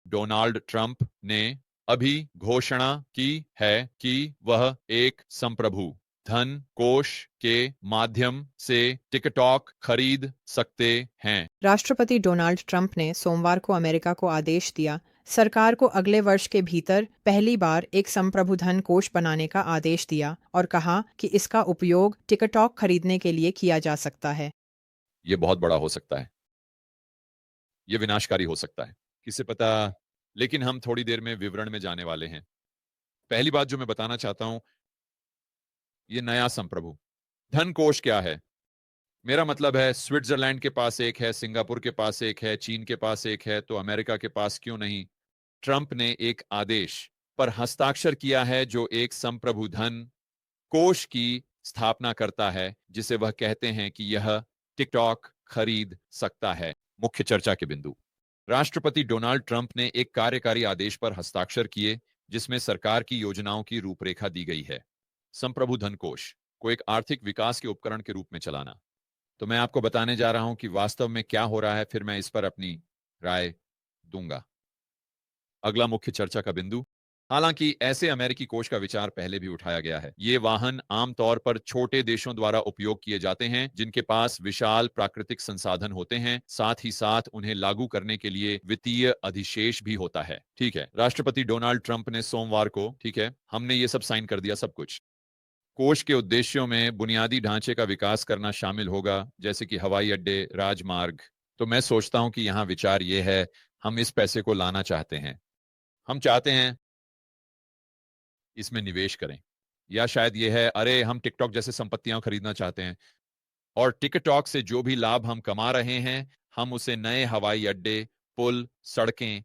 Donald Trump ने अभी घोषणा की है कि वह एक संप्रभु धन कोष के माध्यम से टिकटॉक खरीद सकते हैं। राष्ट्रपति डोनाल्ड ट्रंप ने सोमवार को अमेरिका को आदेश दिया, सरकार को अगले वर्ष के भीतर पहली बार एक संप्रभु धन कोष बनाने का आदेश दिया और कहा कि इसका उपयोग टिकटॉक खरीदने के लिए किया जा सकता है। ये बहुत बड़ा हो सकता है, ये विनाशकारी हो सकता है, किसे पता। लेकिन हम थोड़ी देर में विवरण में जाने वाले हैं। पहली बात जो मैं बताना चाहता हूं, ये नया संप्रभु धन कोष क्या है। मेरा मतलब है स्विट्जरलैंड के पास एक है, सिंगापुर के पास एक है, चीन के पास एक है, तो अमेरिका के पास क्यों नहीं। ट्रंप ने एक आदेश पर हस्ताक्षर किया है जो एक संप्रभु धन कोष की स्थापना करता है, जिसे वह कहते हैं कि यह टिकटॉक खरीद सकता है। मुख्य चर्चा के बिंदु। राष्ट्रपति डोनाल्ड ट्रंप ने एक कार्यकारी आदेश पर हस्ताक्षर किए जिसमें सरकार की योजनाओं की रूपरेखा दी गई है। संप्रभु धन कोष को एक आर्थिक विकास के उपकरण के रूप में चलाना। तो मैं आपको बताने जा रहा हूं कि वास्तव में क्या हो रहा है, फिर मैं इस पर अपनी राय दूंगा। अगला मुख्य चर्चा का बिंदु। हालांकि ऐसे अमेरिकी कोष का विचार पहले भी उठाया गया है। ये वाहन आमतौर पर छोटे देशों द्वारा उपयोग किए जाते हैं जिनके पास विशाल प्राकृतिक संसाधन होते हैं, साथ ही साथ उन्हें लागू करने के लिए वित्तीय अधिशेष भी होता है। ठीक है, राष्ट्रपति डोनाल्ड ट्रंप ने सोमवार को, ठीक है, हमने ये सब साइन कर दिया, सब कुछ। कोष के उद्देश्यों में बुनियादी ढांचे का विकास करना शामिल होगा, जैसे कि हवाई अड्डे, राजमार्ग। तो मैं सोचता हूं कि यहां विचार यह है, हम इस पैसे को लाना चाहते हैं, हम चाहते हैं इसमें निवेश करें। या शायद यह है, अरे हम टिकटॉक जैसे संपत्तियां खरीदना चाहते हैं और टिकटॉक से जो भी लाभ हम कमा रहे हैं, हम उसे नए हवाई अड्डे, पुल, सड़कें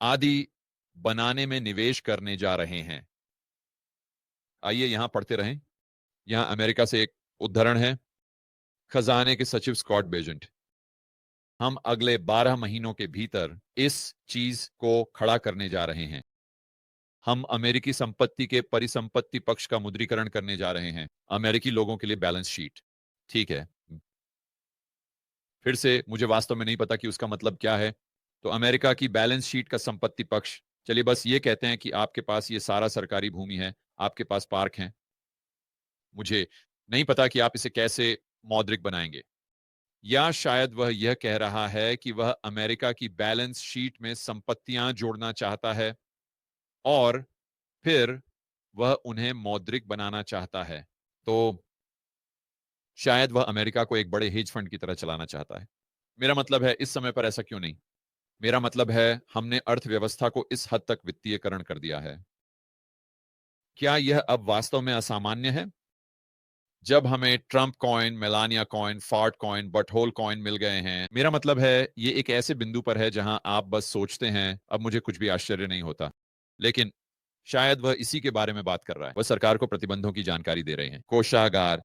आदि बनाने में निवेश करने जा रहे हैं। आइए यहां पढ़ते रहें। यहां अमेरिका से एक उद्धरण है, खजाने के सचिव स्कॉट बेजेंट। हम अगले 12 महीनों के भीतर इस चीज को खड़ा करने जा रहे हैं। हम अमेरिकी संपत्ति के परिसंपत्ति पक्ष का मुद्रीकरण करने जा रहे हैं, अमेरिकी लोगों के लिए बैलेंस शीट। ठीक है, फिर से मुझे वास्तव में नहीं पता कि उसका मतलब क्या है। तो अमेरिका की बैलेंस शीट का संपत्ति पक्ष, चलिए बस ये कहते हैं कि आपके पास ये सारा सरकारी भूमि है, आपके पास पार्क है। मुझे नहीं पता कि आप इसे कैसे मौद्रिक बनाएंगे। या शायद वह यह कह रहा है कि वह अमेरिका की बैलेंस शीट में संपत्तियां जोड़ना चाहता है और फिर वह उन्हें मौद्रिक बनाना चाहता है। तो शायद वह अमेरिका को एक बड़े हेज फंड की तरह चलाना चाहता है। मेरा मतलब है इस समय पर ऐसा क्यों नहीं। मेरा मतलब है हमने अर्थव्यवस्था को इस हद तक वित्तीयकरण कर दिया है। क्या यह अब वास्तव में असामान्य है? जब हमें Trump coin, Melania coin, fart coin, butthole coin मिल गए हैं, मेरा मतलब है ये एक ऐसे बिंदु पर है जहां आप बस सोचते हैं अब मुझे कुछ भी आश्चर्य नहीं होता। लेकिन शायद वह इसी के बारे में बात कर रहा है। वह सरकार को प्रतिबंधों की जानकारी दे रहे हैं। कोषागार,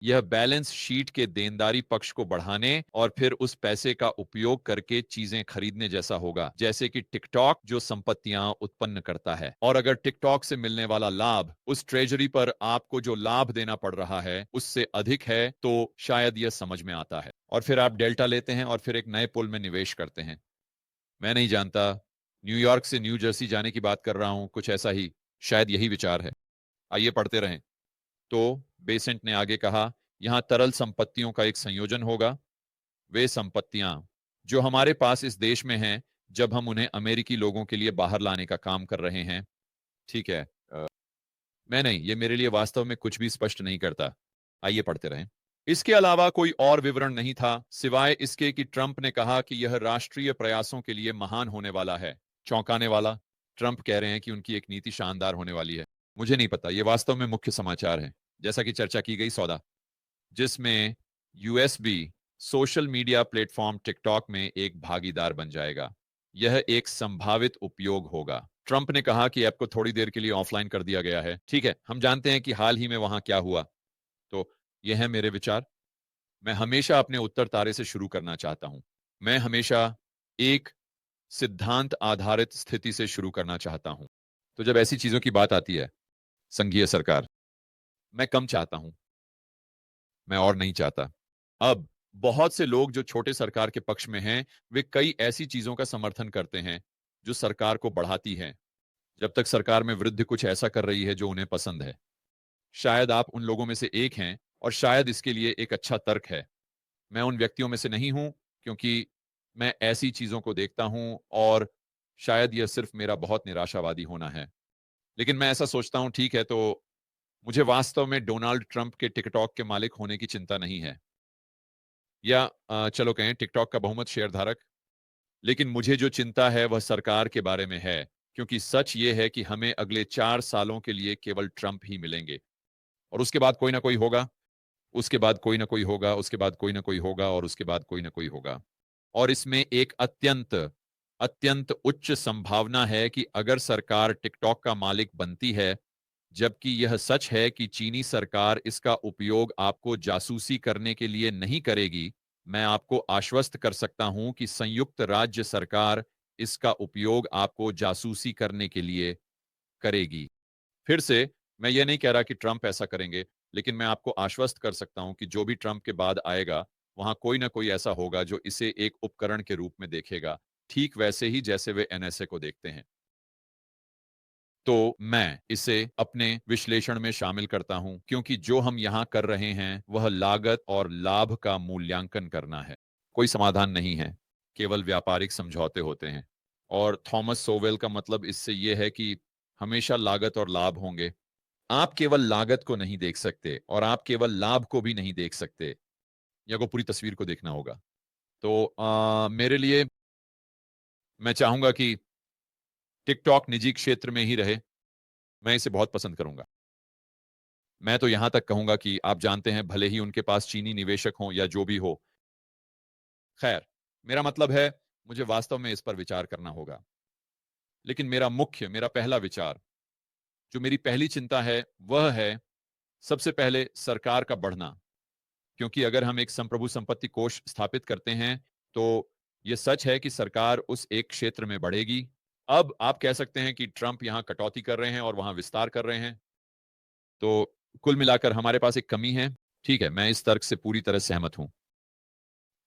यह बैलेंस शीट के देनदारी पक्ष को बढ़ाने और फिर उस पैसे का उपयोग करके चीजें खरीदने जैसा होगा, जैसे कि टिकटॉक जो संपत्तियां उत्पन्न करता है। और अगर टिकटॉक से मिलने वाला लाभ उस ट्रेजरी पर आपको जो लाभ देना पड़ रहा है उससे अधिक है, तो शायद यह समझ में आता है। और फिर आप डेल्टा लेते हैं और फिर एक नए पुल में निवेश करते हैं। मैं नहीं जानता, न्यूयॉर्क से न्यू जर्सी जाने की बात कर रहा हूं, कुछ ऐसा ही, शायद यही विचार है। आइए पढ़ते रहें। तो बेसेंट ने आगे कहा, यहां तरल संपत्तियों का एक संयोजन होगा, वे संपत्तियां जो हमारे पास इस देश में हैं जब हम उन्हें अमेरिकी लोगों के लिए बाहर लाने का काम कर रहे हैं। ठीक है, मैं नहीं, ये मेरे लिए वास्तव में कुछ भी स्पष्ट नहीं करता। आइए पढ़ते रहें। इसके अलावा कोई और विवरण नहीं था सिवाय इसके कि ट्रंप ने कहा कि यह राष्ट्रीय प्रयासों के लिए महान होने वाला है। चौंकाने वाला, ट्रंप कह रहे हैं कि उनकी एक नीति शानदार होने वाली है। मुझे नहीं पता, यह वास्तव में मुख्य समाचार है। जैसा कि चर्चा की गई, सौदा जिसमें USB social media platform TikTok में एक भागीदार बन जाएगा। यह एक संभावित उपयोग होगा। ट्रंप ने कहा कि ऐप को थोड़ी देर के लिए ऑफलाइन कर दिया गया है। ठीक है, हम जानते हैं कि हाल ही में वहां क्या हुआ। तो यह है मेरे विचार। मैं हमेशा अपने उत्तर तारे से शुरू करना चाहता हूं। मैं हमेशा एक सिद्धांत आधारित स्थिति से शुरू करना चाहता हूं। तो जब ऐसी चीजों की बात आती है, संघीय सरकार, मैं कम चाहता हूं, मैं और नहीं चाहता। अब बहुत से लोग जो छोटे सरकार के पक्ष में हैं, वे कई ऐसी चीजों का समर्थन करते हैं जो सरकार को बढ़ाती हैं, जब तक सरकार में वृद्धि कुछ ऐसा कर रही है जो उन्हें पसंद है। शायद आप उन लोगों में से एक हैं और शायद इसके लिए एक अच्छा तर्क है। मैं उन व्यक्तियों में से नहीं हूं, क्योंकि मैं ऐसी चीजों को देखता हूं और शायद यह सिर्फ मेरा बहुत निराशावादी होना है। लेकिन मैं ऐसा सोचता हूं, ठीक है, तो मुझे वास्तव में डोनाल्ड ट्रंप के टिकटॉक के मालिक होने की चिंता नहीं है, या चलो कहें टिकटॉक का बहुमत शेयरधारक। लेकिन मुझे जो चिंता है वह सरकार के बारे में है, क्योंकि सच ये है कि हमें अगले 4 सालों के लिए केवल ट्रंप ही मिलेंगे, और उसके बाद कोई ना कोई होगा, उसके बाद कोई ना कोई होगा, उसके बाद कोई ना कोई होगा, और उसके बाद कोई ना कोई होगा। और इसमें एक अत्यंत अत्यंत उच्च संभावना है कि अगर सरकार टिकटॉक का मालिक बनती है, जबकि यह सच है कि चीनी सरकार इसका उपयोग आपको जासूसी करने के लिए नहीं करेगी, मैं आपको आश्वस्त कर सकता हूं कि संयुक्त राज्य सरकार इसका उपयोग आपको जासूसी करने के लिए करेगी। फिर से, मैं ये नहीं कह रहा कि ट्रंप ऐसा करेंगे, लेकिन मैं आपको आश्वस्त कर सकता हूं कि जो भी ट्रंप के बाद आएगा, वहां कोई ना कोई ऐसा होगा जो इसे एक उपकरण के रूप में देखेगा, ठीक वैसे ही जैसे वे एनएसए को देखते हैं। तो मैं इसे अपने विश्लेषण में शामिल करता हूं, क्योंकि जो हम यहां कर रहे हैं वह लागत और लाभ का मूल्यांकन करना है। कोई समाधान नहीं है, केवल व्यापारिक समझौते होते हैं। और थॉमस सोवेल का मतलब इससे यह है कि हमेशा लागत और लाभ होंगे। आप केवल लागत को नहीं देख सकते और आप केवल लाभ को भी नहीं देख सकते, या को पूरी तस्वीर को देखना होगा। तो मेरे लिए, मैं चाहूंगा कि टिकटॉक निजी क्षेत्र में ही रहे। मैं इसे बहुत पसंद करूंगा। मैं तो यहां तक कहूंगा कि आप जानते हैं, भले ही उनके पास चीनी निवेशक हों या जो भी हो, खैर, मेरा मतलब है, मुझे वास्तव में इस पर विचार करना होगा। लेकिन मेरा पहला विचार, जो मेरी पहली चिंता है, वह है सबसे पहले सरकार का बढ़ना। क्योंकि अगर हम एक संप्रभु संपत्ति कोष स्थापित करते हैं, तो यह सच है कि सरकार उस एक क्षेत्र में बढ़ेगी। अब आप कह सकते हैं कि ट्रंप यहां कटौती कर रहे हैं और वहां विस्तार कर रहे हैं, तो कुल मिलाकर हमारे पास एक कमी है। ठीक है, मैं इस तर्क से पूरी तरह सहमत हूं,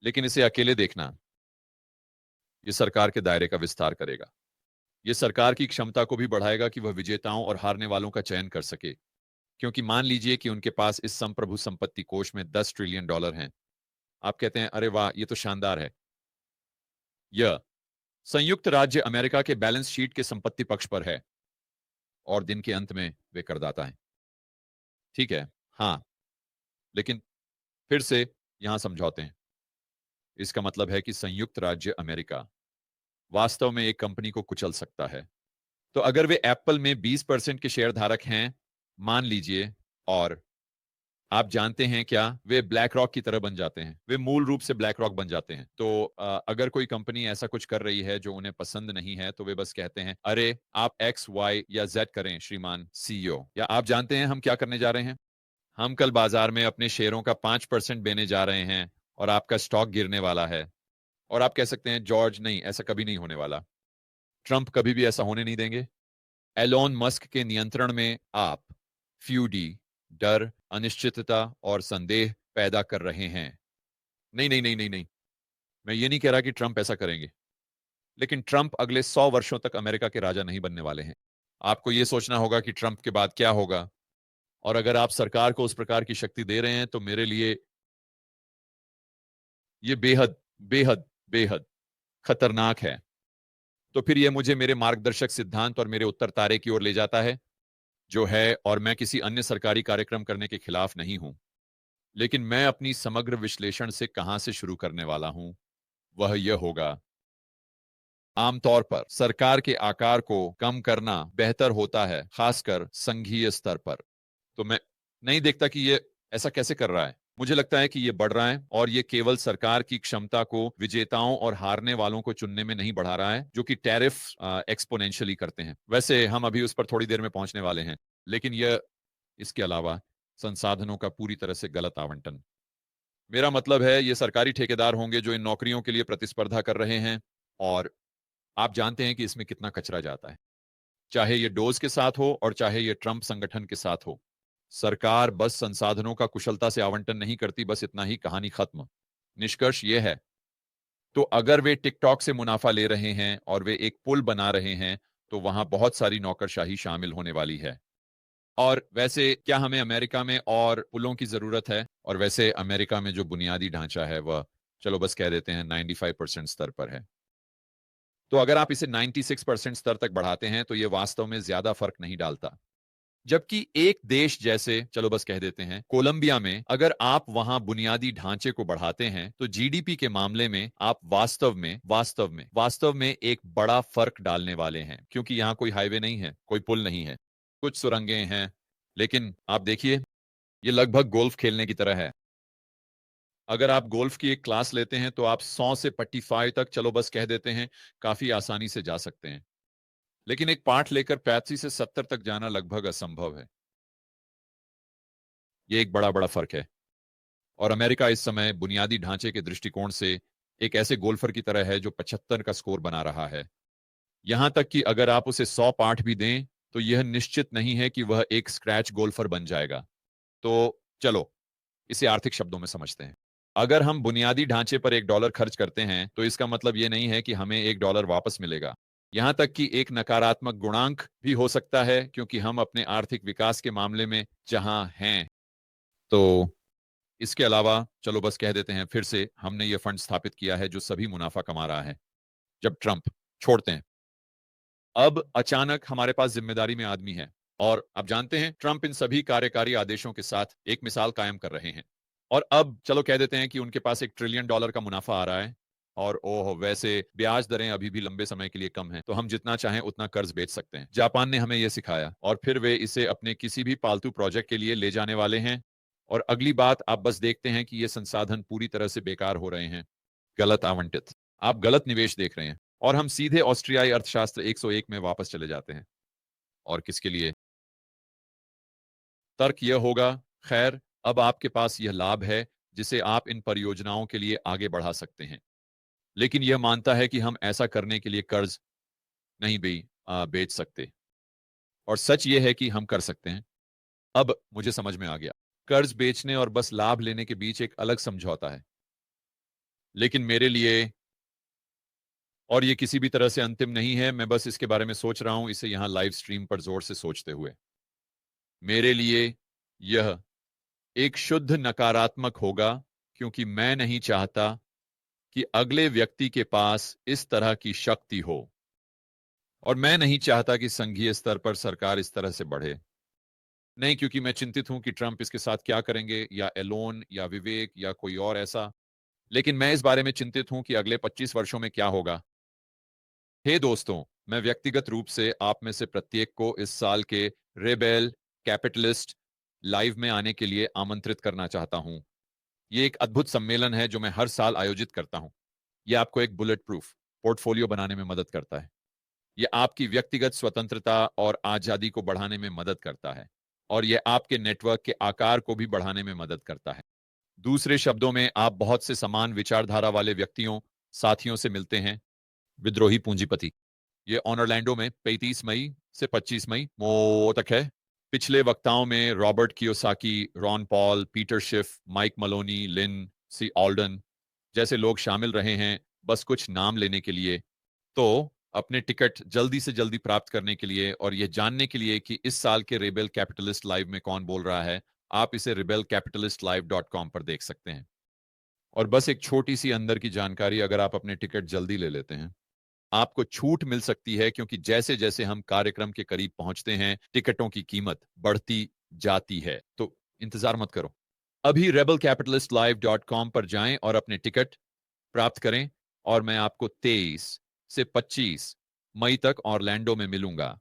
लेकिन इसे अकेले देखना, यह सरकार के दायरे का विस्तार करेगा। यह सरकार की क्षमता को भी बढ़ाएगा कि वह विजेताओं और हारने वालों का चयन कर सके। क्योंकि मान लीजिए कि उनके पास इस संप्रभु संपत्ति कोष में $10 ट्रिलियन हैं। आप कहते हैं, अरे वाह, ये तो शानदार है। यह संयुक्त राज्य अमेरिका के बैलेंस शीट के संपत्ति पक्ष पर है, और दिन के अंत में वे करदाता हैं। ठीक है, हाँ, लेकिन फिर से यहां समझौते हैं। इसका मतलब है कि संयुक्त राज्य अमेरिका वास्तव में एक कंपनी को कुचल सकता है। तो अगर वे एप्पल में 20% के शेयर धारक हैं, मान लीजिए, और आप जानते हैं क्या, वे ब्लैक रॉक की तरह बन जाते हैं, वे मूल रूप से ब्लैक रॉक बन जाते हैं। तो अगर कोई कंपनी ऐसा कुछ कर रही है जो उन्हें पसंद नहीं है, तो वे बस कहते हैं, अरे आप एक्स वाई या जेड करें श्रीमान सीईओ। या आप जानते हैं हम क्या करने जा रहे हैं? हम कल बाजार में अपने शेयरों का 5% देने जा रहे हैं, और आपका स्टॉक गिरने वाला है। और आप कह सकते हैं, जॉर्ज नहीं, ऐसा कभी नहीं होने वाला, ट्रंप कभी भी ऐसा होने नहीं देंगे। एलोन मस्क के नियंत्रण में आप फ्यूडी, डर, अनिश्चितता और संदेह पैदा कर रहे हैं। नहीं नहीं नहीं नहीं नहीं, मैं ये नहीं कह रहा कि ट्रंप ऐसा करेंगे, लेकिन ट्रंप अगले 100 वर्षों तक अमेरिका के राजा नहीं बनने वाले हैं। आपको यह सोचना होगा कि ट्रंप के बाद क्या होगा, और अगर आप सरकार को उस प्रकार की शक्ति दे रहे हैं, तो मेरे लिए ये बेहद बेहद बेहद खतरनाक है। तो फिर यह मुझे मेरे मार्गदर्शक सिद्धांत और मेरे उत्तर तारे की ओर ले जाता है, जो है, और मैं किसी अन्य सरकारी कार्यक्रम करने के खिलाफ नहीं हूं। लेकिन मैं अपनी समग्र विश्लेषण से कहां से शुरू करने वाला हूं, वह यह होगा, आमतौर पर सरकार के आकार को कम करना बेहतर होता है, खासकर संघीय स्तर पर। तो मैं नहीं देखता कि ये ऐसा कैसे कर रहा है। मुझे लगता है कि ये बढ़ रहा है, और ये केवल सरकार की क्षमता को विजेताओं और हारने वालों को चुनने में नहीं बढ़ा रहा है, जो कि टैरिफ एक्सपोनेंशियली करते हैं। वैसे हम अभी उस पर थोड़ी देर में पहुंचने वाले हैं, लेकिन यह, इसके अलावा, संसाधनों का पूरी तरह से गलत आवंटन। मेरा मतलब है, ये सरकारी ठेकेदार होंगे जो इन नौकरियों के लिए प्रतिस्पर्धा कर रहे हैं, और आप जानते हैं कि इसमें कितना कचरा जाता है, चाहे ये डोज के साथ हो और चाहे ये ट्रंप संगठन के साथ हो। सरकार बस संसाधनों का कुशलता से आवंटन नहीं करती, बस इतना ही, कहानी खत्म। निष्कर्ष ये है, तो अगर वे टिकटॉक से मुनाफा ले रहे हैं और वे एक पुल बना रहे हैं, तो वहां बहुत सारी नौकरशाही शामिल होने वाली है। और वैसे क्या हमें अमेरिका में और पुलों की जरूरत है? और वैसे अमेरिका में जो बुनियादी ढांचा है वह, चलो बस कह देते हैं, 95% स्तर पर है। तो अगर आप इसे 96% स्तर तक बढ़ाते हैं तो यह वास्तव में ज्यादा फर्क नहीं डालता। जबकि एक देश जैसे, चलो बस कह देते हैं, कोलंबिया में अगर आप वहां बुनियादी ढांचे को बढ़ाते हैं तो जीडीपी के मामले में आप वास्तव में एक बड़ा फर्क डालने वाले हैं, क्योंकि यहां कोई हाईवे नहीं है, कोई पुल नहीं है, कुछ सुरंगें हैं, लेकिन आप देखिए, ये लगभग गोल्फ खेलने की तरह है। अगर आप गोल्फ की एक क्लास लेते हैं तो आप 100 से पट्टी 5 तक, चलो बस कह देते हैं, काफी आसानी से जा सकते हैं। लेकिन एक पाठ लेकर 85 से 70 तक जाना लगभग असंभव है। ये एक बड़ा बड़ा फर्क है। और अमेरिका इस समय बुनियादी ढांचे के दृष्टिकोण से एक ऐसे गोल्फर की तरह है जो 75 का स्कोर बना रहा है। यहां तक कि अगर आप उसे 100 पाठ भी दें तो यह निश्चित नहीं है कि वह एक स्क्रैच गोल्फर बन जाएगा। तो चलो इसे आर्थिक शब्दों में समझते हैं। अगर हम बुनियादी ढांचे पर $1 खर्च करते हैं तो इसका मतलब यह नहीं है कि हमें $1 वापस मिलेगा। यहां तक कि एक नकारात्मक गुणांक भी हो सकता है, क्योंकि हम अपने आर्थिक विकास के मामले में जहां हैं। तो इसके अलावा, चलो बस कह देते हैं, फिर से हमने ये फंड स्थापित किया है जो सभी मुनाफा कमा रहा है। जब ट्रंप छोड़ते हैं, अब अचानक हमारे पास जिम्मेदारी में आदमी है। और आप जानते हैं, ट्रंप इन सभी कार्यकारी आदेशों के साथ एक मिसाल कायम कर रहे हैं। और अब चलो कह देते हैं कि उनके पास $1 ट्रिलियन का मुनाफा आ रहा है। और ओह, वैसे ब्याज दरें अभी भी लंबे समय के लिए कम हैं, तो हम जितना चाहें उतना कर्ज बेच सकते हैं। जापान ने हमें यह सिखाया और फिर वे इसे अपने किसी भी पालतू प्रोजेक्ट के लिए ले जाने वाले हैं। और अगली बात, आप बस देखते हैं कि ये संसाधन पूरी तरह से बेकार हो रहे हैं, गलत आवंटित। आप गलत निवेश देख रहे हैं। और हम सीधे ऑस्ट्रियाई अर्थशास्त्र 101 में वापस चले जाते हैं। और किसके लिए? तर्क यह होगा, खैर, अब आपके पास यह लाभ है जिसे आप इन परियोजनाओं के लिए आगे बढ़ा सकते हैं। लेकिन यह मानता है कि हम ऐसा करने के लिए कर्ज नहीं भी बेच सकते। और सच यह है कि हम कर सकते हैं। अब मुझे समझ में आ गया, कर्ज बेचने और बस लाभ लेने के बीच एक अलग समझौता है। लेकिन मेरे लिए, और ये किसी भी तरह से अंतिम नहीं है, मैं बस इसके बारे में सोच रहा हूं, इसे यहां लाइव स्ट्रीम पर जोर से सोचते हुए, मेरे लिए यह एक शुद्ध नकारात्मक होगा, क्योंकि मैं नहीं चाहता कि अगले व्यक्ति के पास इस तरह की शक्ति हो। और मैं नहीं चाहता कि संघीय स्तर पर सरकार इस तरह से बढ़े। नहीं क्योंकि मैं चिंतित हूं कि ट्रंप इसके साथ क्या करेंगे, या एलोन, या विवेक, या कोई और ऐसा। लेकिन मैं इस बारे में चिंतित हूं कि अगले 25 वर्षों में क्या होगा। हे दोस्तों, मैं व्यक्तिगत रूप से आप में से प्रत्येक को इस साल के रेबेल कैपिटलिस्ट लाइव में आने के लिए आमंत्रित करना चाहता हूं। यह एक अद्भुत सम्मेलन है जो मैं हर साल आयोजित करता हूं। यह आपको एक बुलेट प्रूफ पोर्टफोलियो बनाने में मदद करता है। यह आपकी व्यक्तिगत स्वतंत्रता और आजादी को बढ़ाने में मदद करता है। और यह आपके नेटवर्क के आकार को भी बढ़ाने में मदद करता है। दूसरे शब्दों में, आप बहुत से समान विचारधारा वाले व्यक्तियों, साथियों से मिलते हैं। विद्रोही पूंजीपति, ये ऑर्लैंडो में 35 मई से 25 मई मो तक है। पिछले वक्ताओं में Robert Kiyosaki, Ron Paul, Peter Schiff, Mike Maloney, Lyn C Alden जैसे लोग शामिल रहे हैं, बस कुछ नाम लेने के लिए। तो अपने टिकट जल्दी से जल्दी प्राप्त करने के लिए और यह जानने के लिए कि इस साल के रेबेल कैपिटलिस्ट लाइव में कौन बोल रहा है, आप इसे rebelcapitalistlive.com पर देख सकते हैं। और बस एक छोटी सी अंदर की जानकारी, अगर आप अपने टिकट जल्दी ले लेते हैं, आपको छूट मिल सकती है, क्योंकि जैसे जैसे हम कार्यक्रम के करीब पहुंचते हैं, टिकटों की कीमत बढ़ती जाती है। तो इंतजार मत करो, अभी rebelcapitalistlive.com पर जाएं और अपने टिकट प्राप्त करें। और मैं आपको 23 से 25 मई तक ऑरलैंडो में मिलूंगा।